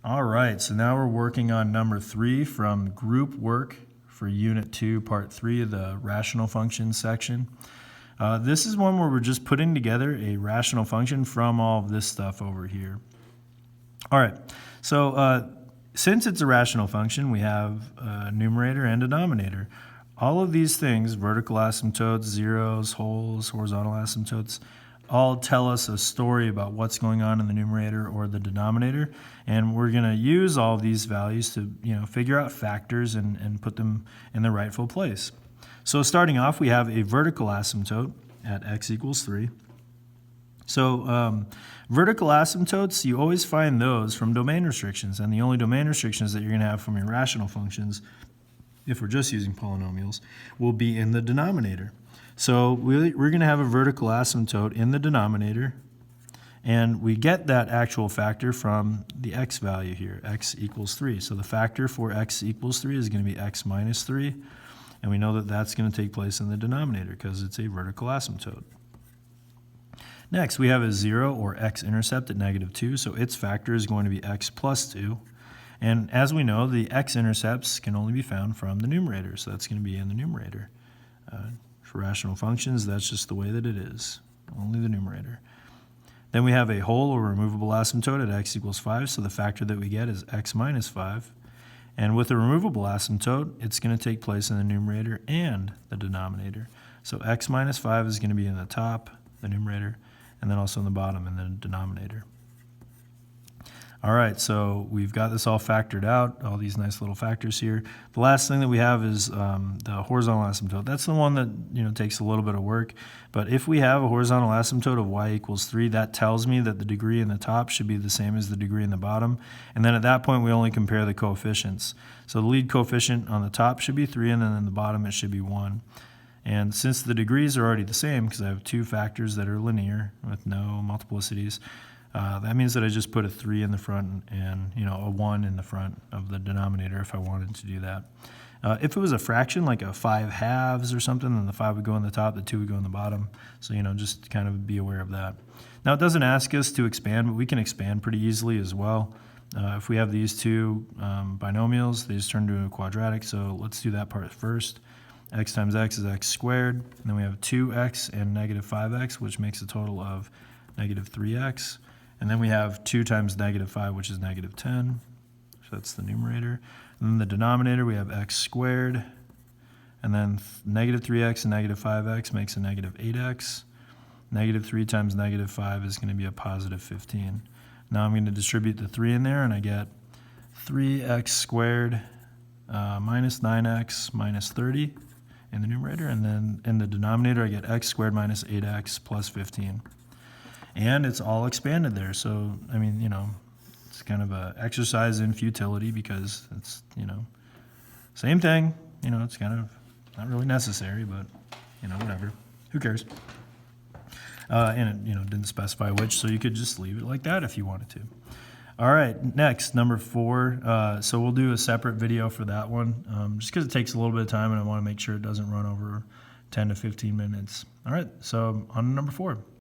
All right, so now we're working on number 3 from group work for Unit 2, Part 3 of the rational functions section. This is one where we're just putting together a rational function from all of this stuff over here. All right, so since it's a rational function, we have a numerator and a denominator. All of these things, vertical asymptotes, zeros, wholes, horizontal asymptotes, all tell us a story about what's going on in the numerator or the denominator, and we're going to use all of these values to figure out factors and put them in the rightful place. So starting off, we have a vertical asymptote at x equals 3. So vertical asymptotes, you always find those from domain restrictions, and the only domain restrictions that you're going to have from your rational functions, if we're just using polynomials, will be in the denominator. So we're going to have a vertical asymptote in the denominator, and we get that actual factor from the x value here, x equals 3. So the factor for x equals 3 is going to be x minus 3, and we know that that's going to take place in the denominator because it's a vertical asymptote. Next, we have a 0 or x-intercept at -2, so its factor is going to be x plus 2. And as we know, the x-intercepts can only be found from the numerator, so that's going to be in the numerator. For rational functions, that's just the way that it is, only the numerator. Then we have a whole or removable asymptote at x equals 5, so the factor that we get is x minus 5. And with a removable asymptote, it's going to take place in the numerator and the denominator. So x minus 5 is going to be in the top, the numerator, and then also in the bottom in the denominator. All right, so we've got this all factored out, all these nice little factors here. The last thing that we have is the horizontal asymptote. That's the one that takes a little bit of work. But if we have a horizontal asymptote of y equals 3, that tells me that the degree in the top should be the same as the degree in the bottom. And then at that point, we only compare the coefficients. So the lead coefficient on the top should be 3, and then in the bottom it should be 1. And since the degrees are already the same, because I have two factors that are linear with no multiplicities, that means that I just put a 3 in the front and a 1 in the front of the denominator if I wanted to do that. If it was a fraction, like a 5 halves or something, then the 5 would go on the top, the 2 would go on the bottom. So just kind of be aware of that. Now it doesn't ask us to expand, but we can expand pretty easily as well. If we have these two binomials, they just turn into a quadratic, so let's do that part first. X times x is x squared, and then we have 2x and -5x, which makes a total of -3x. And then we have 2 times -5, which is -10. So that's the numerator. And then the denominator, we have x squared. And then -3x and -5x makes a -8x. -3 times -5 is going to be a +15. Now I'm going to distribute the 3 in there, and I get 3x squared minus 9x minus 30 in the numerator. And then in the denominator, I get x squared minus 8x plus 15. And it's all expanded there. So, I mean, it's kind of an exercise in futility because it's, same thing. It's kind of not really necessary, but, whatever. Who cares? And it, didn't specify which, so you could just leave it like that if you wanted to. All right, next, number 4. So we'll do a separate video for that one, just because it takes a little bit of time and I want to make sure it doesn't run over 10 to 15 minutes. All right, so on to number 4.